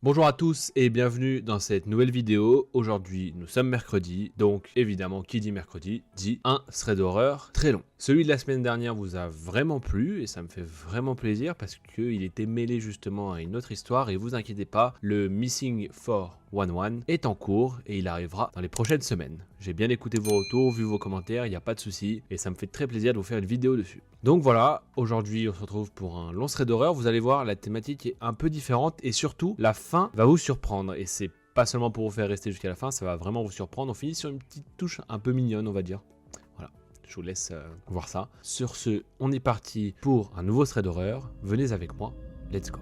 Bonjour à tous et bienvenue dans cette nouvelle vidéo. Aujourd'hui nous sommes mercredi, donc évidemment qui dit mercredi dit un thread d'horreur très long. Celui de la semaine dernière vous a vraiment plu et ça me fait vraiment plaisir parce qu'il était mêlé justement à une autre histoire et vous inquiétez pas, le Missing 411 est en cours et il arrivera dans les prochaines semaines. J'ai bien écouté vos retours, vu vos commentaires, il n'y a pas de souci et ça me fait très plaisir de vous faire une vidéo dessus. Donc voilà, aujourd'hui on se retrouve pour un long thread d'horreur. Vous allez voir, la thématique est un peu différente et surtout la fin va vous surprendre et c'est pas seulement pour vous faire rester jusqu'à la fin, ça va vraiment vous surprendre. On finit sur une petite touche un peu mignonne, on va dire. Voilà, je vous laisse voir ça. Sur ce, on est parti pour un nouveau thread d'horreur. Venez avec moi, let's go.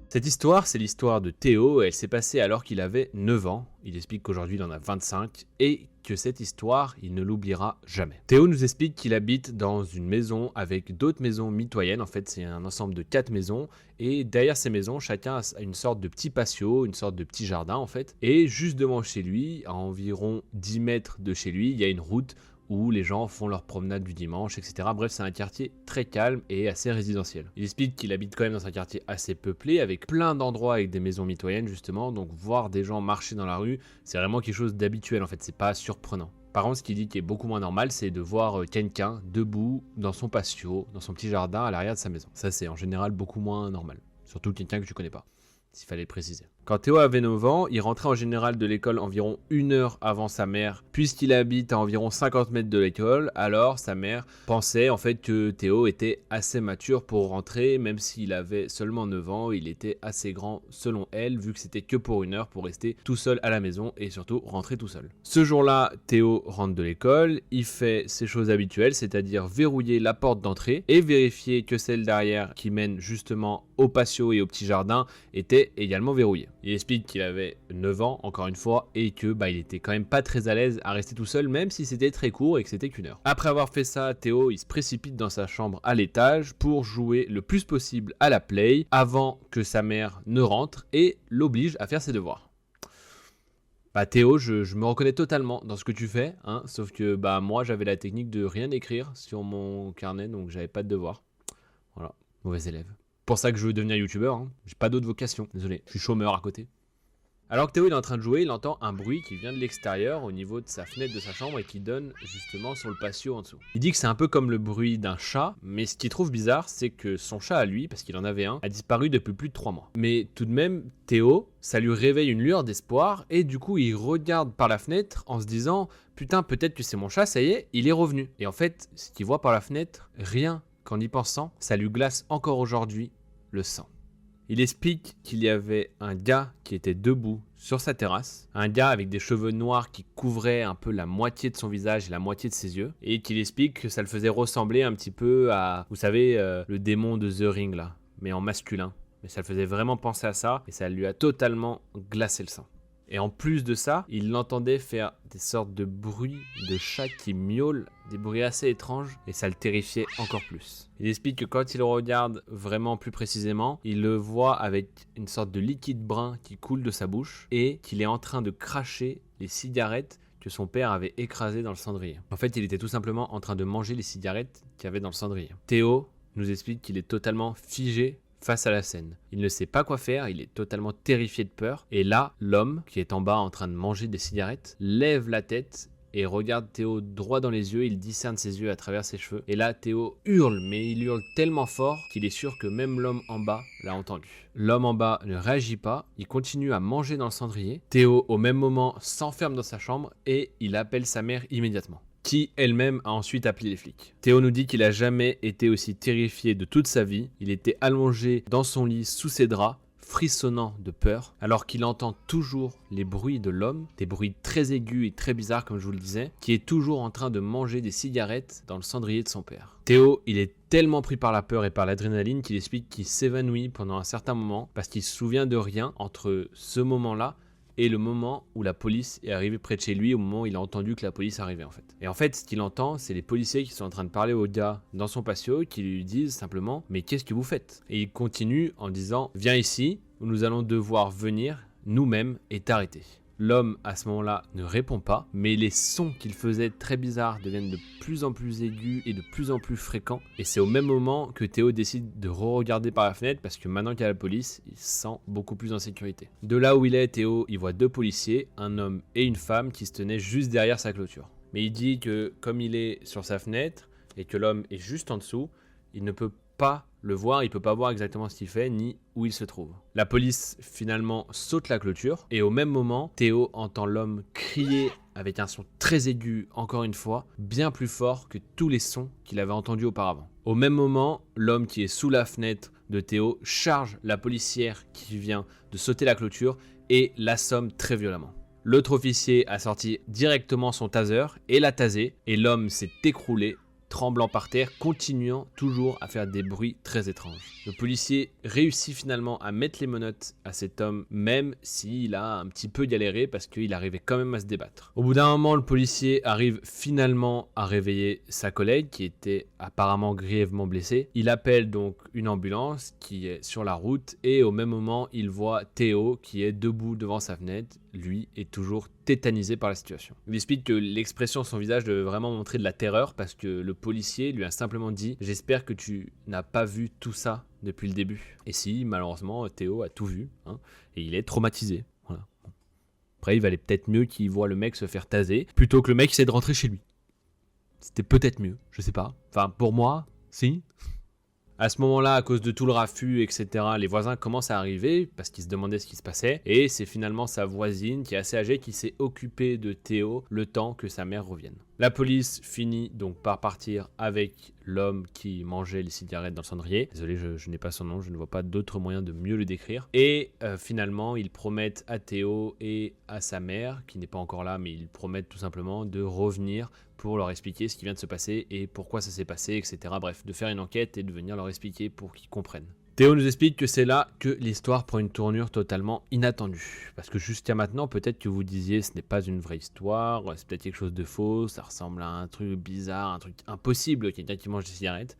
Cette histoire, c'est l'histoire de Théo, elle s'est passée alors qu'il avait 9 ans. Il explique qu'aujourd'hui il en a 25 et que cette histoire, il ne l'oubliera jamais. Théo nous explique qu'il habite dans une maison avec d'autres maisons mitoyennes. En fait, c'est un ensemble de 4 maisons et derrière ces maisons, chacun a une sorte de petit patio, une sorte de petit jardin en fait. Et juste devant chez lui, à environ 10 mètres de chez lui, il y a une route où les gens font leur promenade du dimanche, etc. Bref, c'est un quartier très calme et assez résidentiel. Il explique qu'il habite quand même dans un quartier assez peuplé, avec plein d'endroits avec des maisons mitoyennes, justement, donc voir des gens marcher dans la rue, c'est vraiment quelque chose d'habituel, en fait, c'est pas surprenant. Par contre, ce qu'il dit qui est beaucoup moins normal, c'est de voir quelqu'un debout dans son patio, dans son petit jardin à l'arrière de sa maison. Ça, c'est en général beaucoup moins normal, surtout quelqu'un que tu connais pas, s'il fallait le préciser. Quand Théo avait 9 ans, il rentrait en général de l'école environ 1 heure avant sa mère, puisqu'il habite à environ 50 mètres de l'école, alors sa mère pensait en fait que Théo était assez mature pour rentrer, même s'il avait seulement 9 ans, il était assez grand selon elle, vu que c'était que pour 1 heure pour rester tout seul à la maison et surtout rentrer tout seul. Ce jour-là, Théo rentre de l'école, il fait ses choses habituelles, c'est-à-dire verrouiller la porte d'entrée et vérifier que celle derrière qui mène justement au patio et au petit jardin était également verrouillée. Il explique qu'il avait 9 ans, encore une fois, et que il était quand même pas très à l'aise à rester tout seul, même si c'était très court et que c'était qu'1 heure. Après avoir fait ça, Théo, il se précipite dans sa chambre à l'étage pour jouer le plus possible à la play avant que sa mère ne rentre et l'oblige à faire ses devoirs. Théo, je me reconnais totalement dans ce que tu fais, hein, sauf que moi j'avais la technique de rien écrire sur mon carnet, donc j'avais pas de devoirs. Voilà, mauvais élève. Pour ça que je veux devenir youtubeur, hein. J'ai pas d'autre vocation, désolé, je suis chômeur à côté. Alors que Théo il est en train de jouer, il entend un bruit qui vient de l'extérieur au niveau de sa fenêtre de sa chambre et qui donne justement sur le patio en dessous. Il dit que c'est un peu comme le bruit d'un chat, mais ce qu'il trouve bizarre, c'est que son chat à lui, parce qu'il en avait un, a disparu depuis plus de 3 mois. Mais tout de même, Théo, ça lui réveille une lueur d'espoir et du coup il regarde par la fenêtre en se disant « Putain, peut-être que c'est mon chat, ça y est, il est revenu ». Et en fait, ce qu'il voit par la fenêtre, rien qu'en y pensant, ça lui glace encore aujourd'hui le sang. Il explique qu'il y avait un gars qui était debout sur sa terrasse, un gars avec des cheveux noirs qui couvraient un peu la moitié de son visage et la moitié de ses yeux, et qu'il explique que ça le faisait ressembler un petit peu à, vous savez, le démon de The Ring là, mais en masculin. Mais ça le faisait vraiment penser à ça, et ça lui a totalement glacé le sang. Et en plus de ça, il l'entendait faire des sortes de bruits de chats qui miaulent, des bruits assez étranges, et ça le terrifiait encore plus. Il explique que quand il le regarde vraiment plus précisément, il le voit avec une sorte de liquide brun qui coule de sa bouche, et qu'il est en train de cracher les cigarettes que son père avait écrasées dans le cendrier. En fait, il était tout simplement en train de manger les cigarettes qu'il y avait dans le cendrier. Théo nous explique qu'il est totalement figé face à la scène. Il ne sait pas quoi faire, il est totalement terrifié de peur. Et là, l'homme, qui est en bas en train de manger des cigarettes, lève la tête et regarde Théo droit dans les yeux. Il discerne ses yeux à travers ses cheveux. Et là, Théo hurle, mais il hurle tellement fort qu'il est sûr que même l'homme en bas l'a entendu. L'homme en bas ne réagit pas, il continue à manger dans le cendrier. Théo, au même moment, s'enferme dans sa chambre et il appelle sa mère immédiatement, qui elle-même a ensuite appelé les flics. Théo nous dit qu'il a jamais été aussi terrifié de toute sa vie. Il était allongé dans son lit sous ses draps, frissonnant de peur, alors qu'il entend toujours les bruits de l'homme, des bruits très aigus et très bizarres comme je vous le disais, qui est toujours en train de manger des cigarettes dans le cendrier de son père. Théo, il est tellement pris par la peur et par l'adrénaline qu'il explique qu'il s'évanouit pendant un certain moment parce qu'il se souvient de rien entre ce moment-là et le moment où la police est arrivée près de chez lui, au moment où il a entendu que la police arrivait en fait. Et en fait, ce qu'il entend, c'est les policiers qui sont en train de parler au gars dans son patio, qui lui disent simplement « Mais qu'est-ce que vous faites ?» Et il continue en disant « Viens ici, où nous allons devoir venir nous-mêmes et t'arrêter. » L'homme, à ce moment-là, ne répond pas, mais les sons qu'il faisait très bizarres deviennent de plus en plus aigus et de plus en plus fréquents. Et c'est au même moment que Théo décide de re-regarder par la fenêtre parce que maintenant qu'il y a la police, il se sent beaucoup plus en sécurité. De là où il est, Théo, il voit deux policiers, un homme et une femme qui se tenaient juste derrière sa clôture. Mais il dit que comme il est sur sa fenêtre et que l'homme est juste en dessous, il ne peut pas le voir, il peut pas voir exactement ce qu'il fait ni où il se trouve. La police finalement saute la clôture et au même moment, Théo entend l'homme crier avec un son très aigu, encore une fois, bien plus fort que tous les sons qu'il avait entendus auparavant. Au même moment, l'homme qui est sous la fenêtre de Théo charge la policière qui vient de sauter la clôture et l'assomme très violemment. L'autre officier a sorti directement son taser et l'a tasé et l'homme s'est écroulé tremblant par terre, continuant toujours à faire des bruits très étranges. Le policier réussit finalement à mettre les menottes à cet homme, même s'il a un petit peu galéré parce qu'il arrivait quand même à se débattre. Au bout d'un moment, le policier arrive finalement à réveiller sa collègue qui était apparemment grièvement blessée. Il appelle donc une ambulance qui est sur la route et au même moment, il voit Théo qui est debout devant sa fenêtre. Lui est toujours tétanisé par la situation. Il explique que l'expression de son visage devait vraiment montrer de la terreur parce que le policier lui a simplement dit « J'espère que tu n'as pas vu tout ça depuis le début. » Et si, malheureusement, Théo a tout vu et il est traumatisé. Voilà. Après, il valait peut-être mieux qu'il voit le mec se faire taser plutôt que le mec essaie de rentrer chez lui. C'était peut-être mieux, je sais pas. Enfin, pour moi, si. À ce moment-là, à cause de tout le raffut, etc., les voisins commencent à arriver parce qu'ils se demandaient ce qui se passait. Et c'est finalement sa voisine qui est assez âgée qui s'est occupée de Théo le temps que sa mère revienne. La police finit donc par partir avec l'homme qui mangeait les cigarettes dans le cendrier. Désolé, je n'ai pas son nom, je ne vois pas d'autre moyen de mieux le décrire. Et finalement, ils promettent à Théo et à sa mère, qui n'est pas encore là, mais ils promettent tout simplement de revenir pour leur expliquer ce qui vient de se passer et pourquoi ça s'est passé, etc. Bref, de faire une enquête et de venir leur expliquer pour qu'ils comprennent. Théo nous explique que c'est là que l'histoire prend une tournure totalement inattendue. Parce que jusqu'à maintenant, peut-être que vous disiez ce n'est pas une vraie histoire, c'est peut-être quelque chose de faux, ça ressemble à un truc bizarre, un truc impossible, quelqu'un qui mange des cigarettes.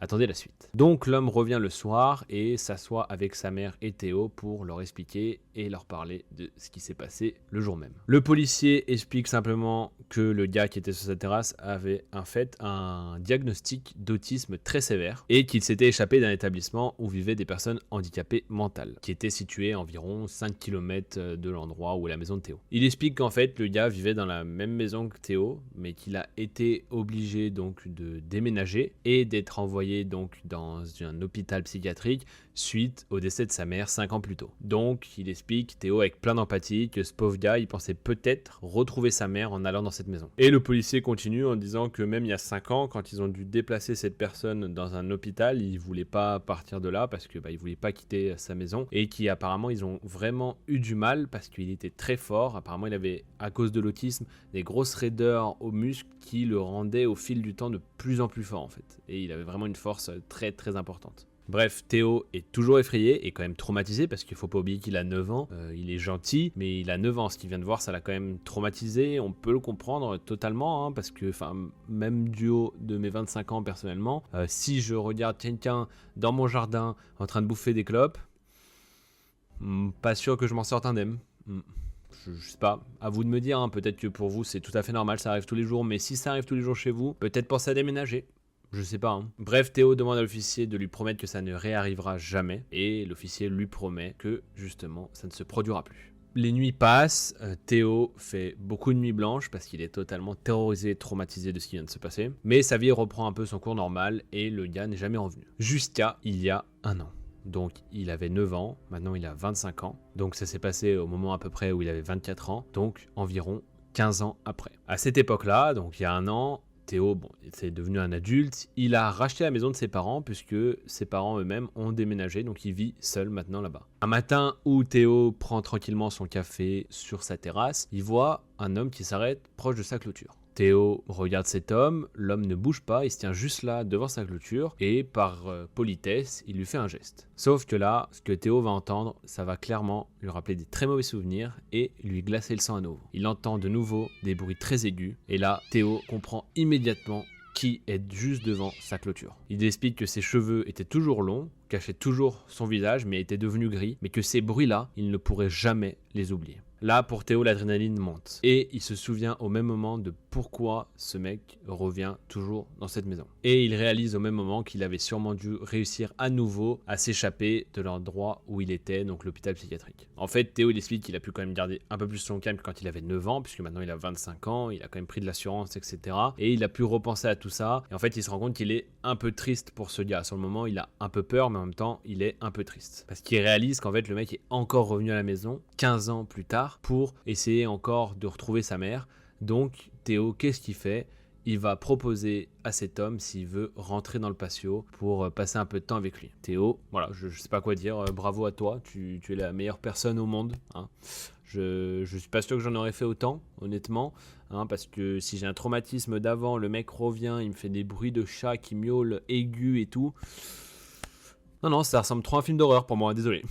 Attendez la suite. Donc l'homme revient le soir et s'assoit avec sa mère et Théo pour leur expliquer et leur parler de ce qui s'est passé le jour même. Le policier explique simplement que le gars qui était sur sa terrasse avait en fait un diagnostic d'autisme très sévère et qu'il s'était échappé d'un établissement où vivaient des personnes handicapées mentales, qui était situé à environ 5 km de l'endroit où est la maison de Théo. Il explique qu'en fait le gars vivait dans la même maison que Théo, mais qu'il a été obligé donc de déménager et d'être envoyé donc dans un hôpital psychiatrique suite au décès de sa mère 5 ans plus tôt. Donc il explique, Théo avec plein d'empathie, que ce pauvre gars il pensait peut-être retrouver sa mère en allant dans cette maison. Et le policier continue en disant que même il y a 5 ans, quand ils ont dû déplacer cette personne dans un hôpital, il voulait pas partir de là parce que il voulait pas quitter sa maison et qu'apparemment ils ont vraiment eu du mal parce qu'il était très fort. Apparemment il avait, à cause de l'autisme, des grosses raideurs aux muscles qui le rendaient au fil du temps de plus en plus fort en fait. Et il avait vraiment une force très très importante. Bref, Théo est toujours effrayé et quand même traumatisé parce qu'il faut pas oublier qu'il a 9 ans. Il est gentil, mais il a 9 ans. Ce qu'il vient de voir, ça l'a quand même traumatisé. On peut le comprendre totalement parce que même du haut de mes 25 ans personnellement, si je regarde quelqu'un dans mon jardin en train de bouffer des clopes, pas sûr que je m'en sorte indemne. Je sais pas, à vous de me dire, peut-être que pour vous c'est tout à fait normal, ça arrive tous les jours, mais si ça arrive tous les jours chez vous, peut-être pensez à déménager. Je sais pas. Bref, Théo demande à l'officier de lui promettre que ça ne réarrivera jamais et l'officier lui promet que justement ça ne se produira plus. Les nuits passent, Théo fait beaucoup de nuits blanches parce qu'il est totalement terrorisé et traumatisé de ce qui vient de se passer, mais sa vie reprend un peu son cours normal et le gars n'est jamais revenu. Jusqu'à il y a un an. Donc il avait 9 ans, maintenant il a 25 ans, donc ça s'est passé au moment à peu près où il avait 24 ans, donc environ 15 ans après. À cette époque-là, donc il y a un an, Théo, c'est devenu un adulte, il a racheté la maison de ses parents puisque ses parents eux-mêmes ont déménagé, donc il vit seul maintenant là-bas. Un matin où Théo prend tranquillement son café sur sa terrasse, il voit un homme qui s'arrête proche de sa clôture. Théo regarde cet homme, l'homme ne bouge pas, il se tient juste là devant sa clôture et par politesse, il lui fait un geste. Sauf que là, ce que Théo va entendre, ça va clairement lui rappeler des très mauvais souvenirs et lui glacer le sang à nouveau. Il entend de nouveau des bruits très aigus et là, Théo comprend immédiatement qui est juste devant sa clôture. Il explique que ses cheveux étaient toujours longs, cachaient toujours son visage mais étaient devenus gris, mais que ces bruits-là, il ne pourrait jamais les oublier. Là, pour Théo, l'adrénaline monte. Et il se souvient au même moment de pourquoi ce mec revient toujours dans cette maison. Et il réalise au même moment qu'il avait sûrement dû réussir à nouveau à s'échapper de l'endroit où il était, donc l'hôpital psychiatrique. En fait, Théo, il explique qu'il a pu quand même garder un peu plus son calme quand il avait 9 ans, puisque maintenant il a 25 ans, il a quand même pris de l'assurance, etc. Et il a pu repenser à tout ça. Et en fait, il se rend compte qu'il est un peu triste pour ce gars. Sur le moment, il a un peu peur, mais en même temps, il est un peu triste. Parce qu'il réalise qu'en fait, le mec est encore revenu à la maison 15 ans plus tard pour essayer encore de retrouver sa mère. Donc Théo, qu'est-ce qu'il fait? Il va proposer à cet homme s'il veut rentrer dans le patio pour passer un peu de temps avec lui. Théo, voilà, je sais pas quoi dire, bravo à toi, tu es la meilleure personne au monde. Hein. Je suis pas sûr que j'en aurais fait autant, honnêtement, hein, parce que si j'ai un traumatisme d'avant, le mec revient, il me fait des bruits de chat qui miaulent aigus et tout. Non, ça ressemble trop à un film d'horreur pour moi, désolé.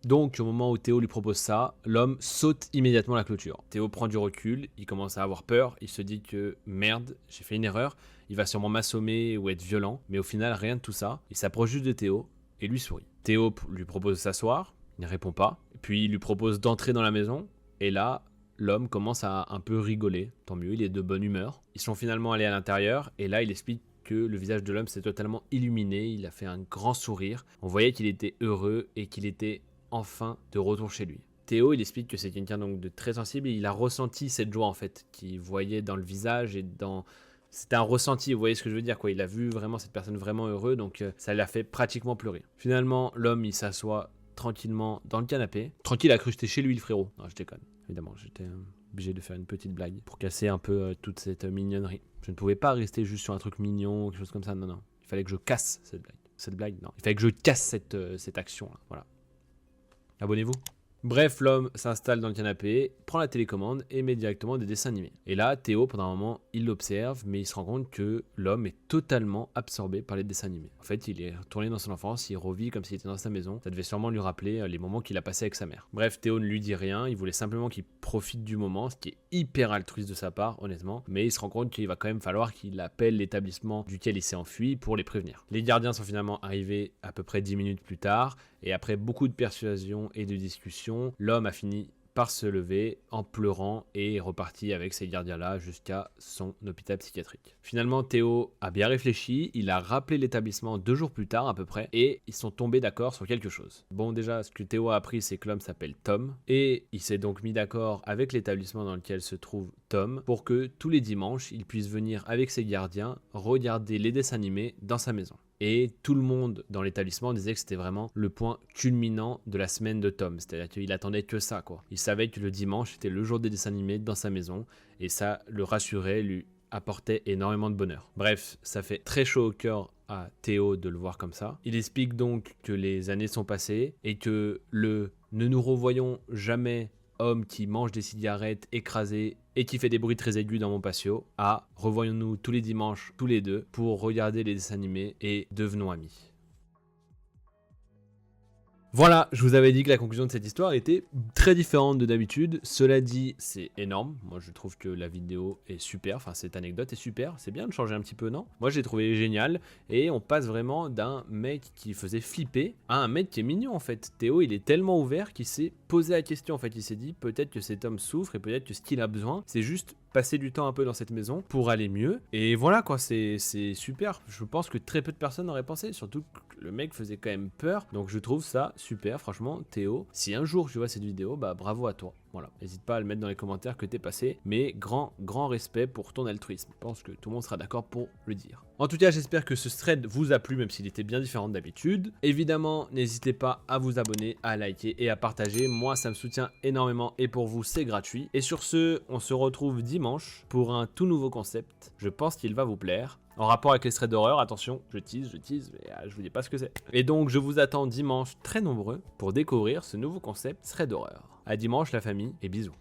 Donc, au moment où Théo lui propose ça, l'homme saute immédiatement la clôture. Théo prend du recul, il commence à avoir peur, il se dit que merde, j'ai fait une erreur, il va sûrement m'assommer ou être violent, mais au final, rien de tout ça. Il s'approche juste de Théo et lui sourit. Théo lui propose de s'asseoir, il ne répond pas, puis il lui propose d'entrer dans la maison, et là, l'homme commence à un peu rigoler, tant mieux, il est de bonne humeur. Ils sont finalement allés à l'intérieur, et là, il explique que le visage de l'homme s'est totalement illuminé, il a fait un grand sourire, on voyait qu'il était heureux et qu'il était enfin de retour chez lui. Théo, il explique que c'est quelqu'un donc de très sensible et il a ressenti cette joie en fait qu'il voyait dans le visage et dans... C'était un ressenti, vous voyez ce que je veux dire quoi. Il a vu vraiment cette personne vraiment heureuse, donc ça l'a fait pratiquement pleurer. Finalement, l'homme il s'assoit tranquillement dans le canapé. Tranquille, il a cru que j'étais chez lui le frérot. Non, je déconne, évidemment, j'étais obligé de faire une petite blague pour casser un peu toute cette mignonnerie. Je ne pouvais pas rester juste sur un truc mignon ou quelque chose comme ça, non. Il fallait que je casse cette blague. Cette blague, non. Il fallait que je casse cette action là, voilà. Abonnez-vous. Bref, l'homme s'installe dans le canapé, prend la télécommande et met directement des dessins animés. Et là, Théo, pendant un moment, il l'observe, mais il se rend compte que l'homme est totalement absorbé par les dessins animés. En fait, il est retourné dans son enfance, il revit comme s'il était dans sa maison. Ça devait sûrement lui rappeler les moments qu'il a passés avec sa mère. Bref, Théo ne lui dit rien, il voulait simplement qu'il profite du moment, ce qui est hyper altruiste de sa part, honnêtement. Mais il se rend compte qu'il va quand même falloir qu'il appelle l'établissement duquel il s'est enfui pour les prévenir. Les gardiens sont finalement arrivés à peu près 10 minutes plus tard, et après beaucoup de persuasion et de discussion, l'homme a fini par se lever en pleurant et est reparti avec ces gardiens-là jusqu'à son hôpital psychiatrique. Finalement, Théo a bien réfléchi, il a rappelé l'établissement 2 jours plus tard à peu près, et ils sont tombés d'accord sur quelque chose. Bon, déjà, ce que Théo a appris, c'est que l'homme s'appelle Tom, et il s'est donc mis d'accord avec l'établissement dans lequel se trouve Tom, pour que tous les dimanches, il puisse venir avec ses gardiens regarder les dessins animés dans sa maison. Et tout le monde dans l'établissement disait que c'était vraiment le point culminant de la semaine de Tom. C'est-à-dire qu'il attendait que ça, quoi. Il savait que le dimanche, c'était le jour des dessins animés dans sa maison. Et ça le rassurait, lui apportait énormément de bonheur. Bref, ça fait très chaud au cœur à Théo de le voir comme ça. Il explique donc que les années sont passées et que le « ne nous revoyons jamais » homme qui mange des cigarettes écrasées et qui fait des bruits très aigus dans mon patio, à revoyons-nous tous les dimanches, tous les deux, pour regarder les dessins animés et devenons amis. Voilà, je vous avais dit que la conclusion de cette histoire était très différente de d'habitude. Cela dit, c'est énorme. Moi, je trouve que la vidéo est super. Enfin, cette anecdote est super. C'est bien de changer un petit peu, non? Moi, j'ai trouvé génial. Et on passe vraiment d'un mec qui faisait flipper à un mec qui est mignon, en fait. Théo, il est tellement ouvert qu'il s'est posé la question, en fait. Il s'est dit, peut-être que cet homme souffre et peut-être que ce qu'il a besoin, c'est juste passer du temps un peu dans cette maison pour aller mieux. Et voilà, quoi, c'est super. Je pense que très peu de personnes auraient pensé. Surtout que le mec faisait quand même peur. Donc, je trouve ça super, franchement, Théo. Si un jour tu vois cette vidéo, bah bravo à toi. Voilà, n'hésite pas à le mettre dans les commentaires que t'es passé, mais grand respect pour ton altruisme. Je pense que tout le monde sera d'accord pour le dire. En tout cas, j'espère que ce thread vous a plu, même s'il était bien différent d'habitude. Évidemment, n'hésitez pas à vous abonner, à liker et à partager. Moi, ça me soutient énormément et pour vous, c'est gratuit. Et sur ce, on se retrouve dimanche pour un tout nouveau concept. Je pense qu'il va vous plaire. En rapport avec les threads d'horreur, attention, je tease, mais je vous dis pas ce que c'est. Et donc, je vous attends dimanche très nombreux pour découvrir ce nouveau concept thread d'horreur. À dimanche la famille et bisous.